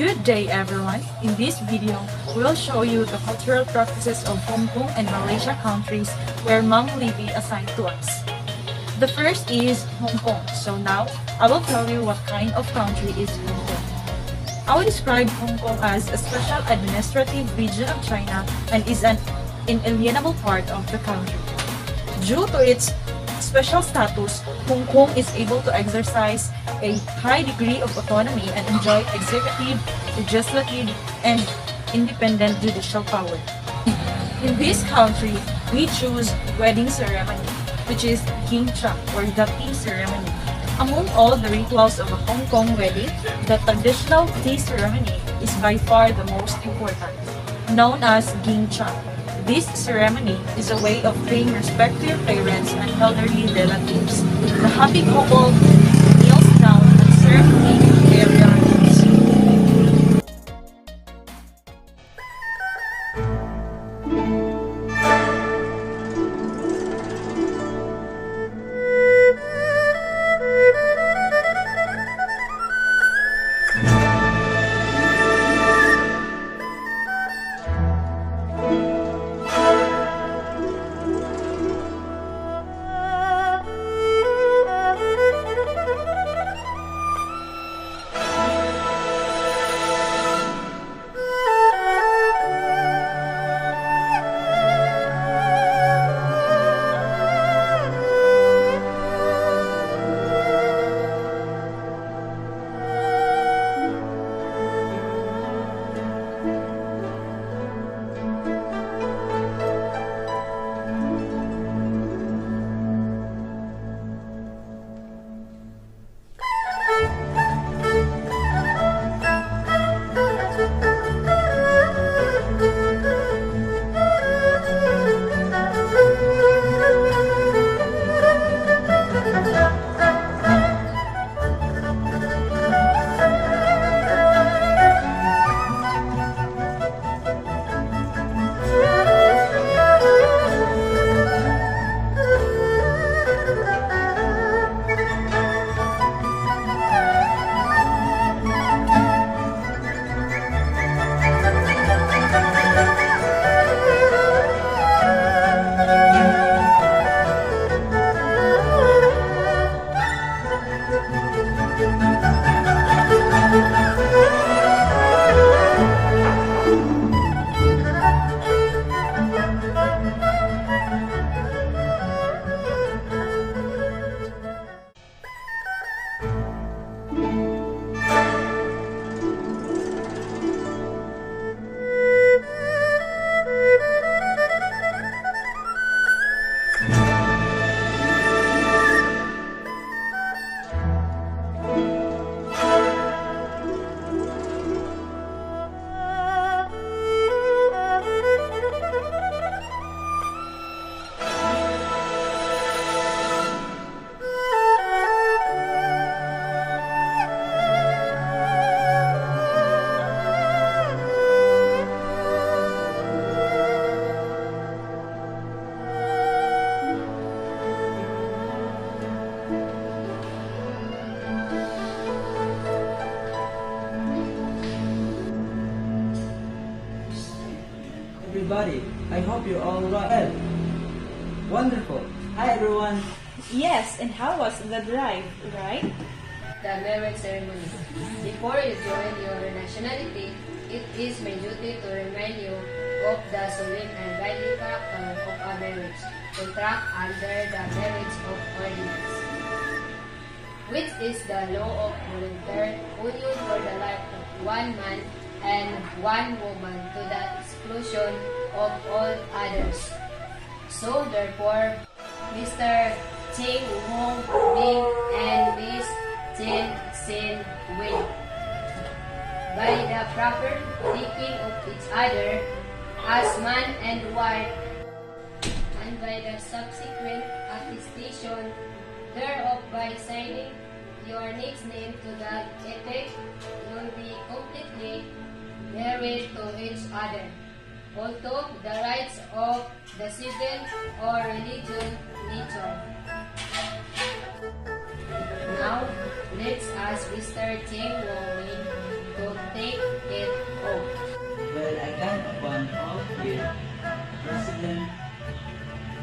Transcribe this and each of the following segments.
Good day everyone! In this video, we'll show you the cultural practices of Hong Kong and Malaysia countries where Ma'am Leade assigned to us. The first is Hong Kong. So now, I will tell you what kind of country is Hong Kong. I will describe Hong Kong as a special administrative region of China and is an inalienable part of the country. Due to its special status, Hong Kong is able to exercise a high degree of autonomy and enjoy executive, legislative, and independent judicial power. In this country, we choose wedding ceremony, which is King Cha or the tea ceremony. Among all the rituals of a Hong Kong wedding, the traditional tea ceremony is by far the most important, known as King Cha. This ceremony is a way of paying respect to your parents and elderly relatives. The happy couple kneels down and serve tea to their relatives. Everybody, I hope you're all well. Wonderful. Hi everyone. Yes, and how was the drive, right? The marriage ceremony. Before you join your nationality, it is my duty to remind you of the solemn and binding character of a marriage contract under the Marriage of Ordinance, which is the law of voluntary union for the life of one man and one woman to the exclusion of all others. So therefore, Mr. Cheng Hong Ming and Miss Chen Sin Wei, by the proper taking of each other as man and wife, and by the subsequent attestation thereof by signing your next name to the effect, you'll be completely married to each other. Although the rights of the civil or religion nature. Now, let's ask Mr. Cheng Wong to take here, President,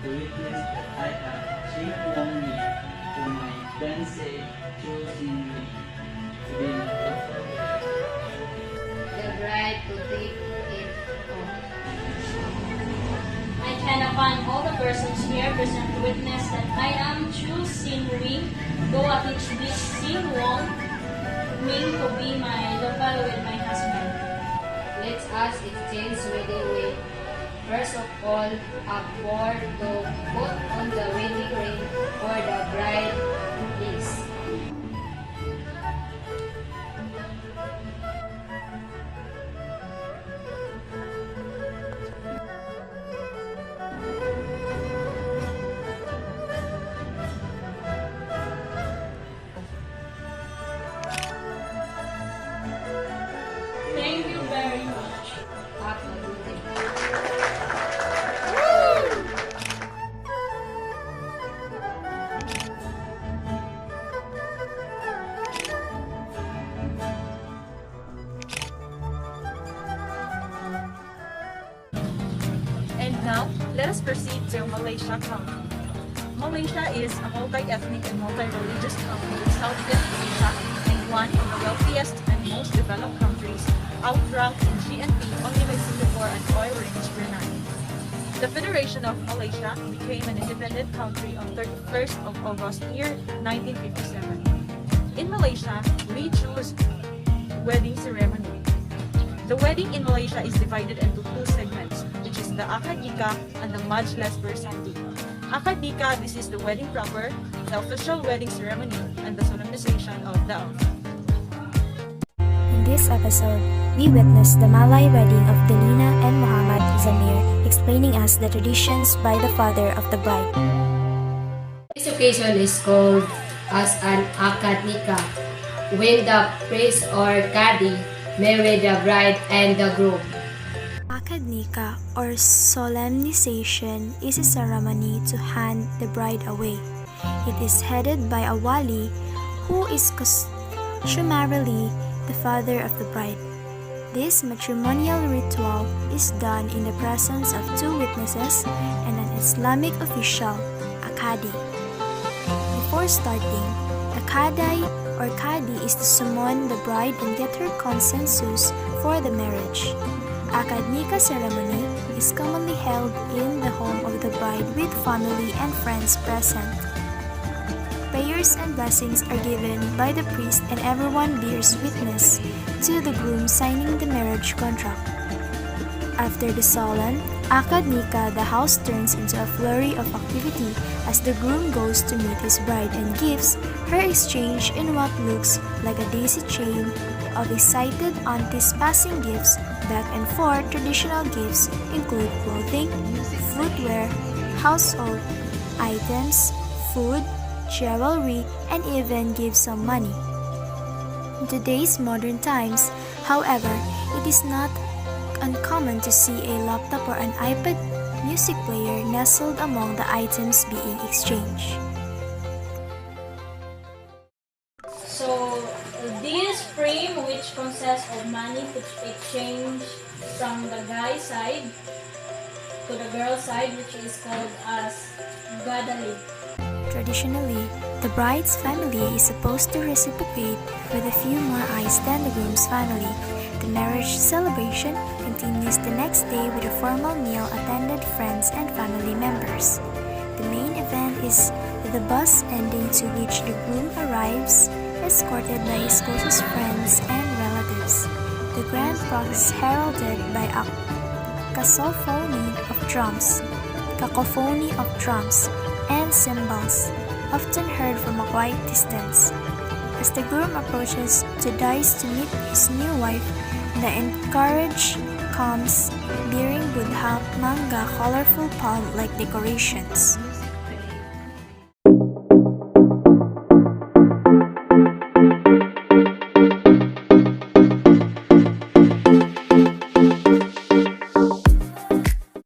to witness that I have Wong to my fiancé, choosing me to be my husband. The bride to take it off. I can upon all the persons here present to witness that I am Chu Sin Wing, go at each beach Sin Wong, Wing to be my local with my husband. Let us exchange wedding ring. First of all, a pour to put on the wedding ring for the bride, please. Thank you very much. Up to the And now, let us proceed to Malaysia country. Malaysia is a multi-ethnic and multi-religious country in Southeast Asia and one of the wealthiest and most developed countries, outranked in GNP only by Singapore and oil-rich Brunei. The Federation of Malaysia became an independent country on 31st of August year 1957. In Malaysia, we choose wedding ceremony. The wedding in Malaysia is divided into two segments, which is the akad nikah and the majlis bersatu. Akad nikah, this is the wedding proper, the official wedding ceremony, and the solemnization of the oath. In this episode, we witnessed the Malay wedding of Delina and Muhammad Zamir, explaining us the traditions by the father of the bride. This occasion is called as an akad nikah, when the priest or kadi marry the bride and the groom. Akad nikah or solemnization is a ceremony to hand the bride away. It is headed by a wali, who is customarily the father of the bride. This matrimonial ritual is done in the presence of two witnesses and an Islamic official, a kadi. Before starting, the kadai or kadi is to summon the bride and get her consensus for the marriage. Akad nikah ceremony is commonly held in the home of the bride with family and friends present. Prayers and blessings are given by the priest and everyone bears witness to the groom signing the marriage contract. After the solemn akad nikah, the house turns into a flurry of activity as the groom goes to meet his bride and gives her exchange in what looks like a daisy chain of excited aunties passing gifts back and forth. Traditional gifts include clothing, footwear, household items, food, jewelry, and even give some money. In today's modern times, however, it is not uncommon to see a laptop or an iPad music player nestled among the items being exchanged. So, this frame which consists of money to exchange from the guy side to the girl side, which is called as gadali. Traditionally, the bride's family is supposed to reciprocate with a few more eyes than the groom's family. The marriage celebration continues the next day with a formal meal attended friends and family members. The main event is the bus ending, to which the groom arrives, escorted by his closest friends and relatives. The grand process heralded by a cacophony of drums and cymbals, often heard from a quiet distance. As the groom approaches the dais to meet his new wife, the entourage comes bearing Buddha, manga, colorful palm-like decorations.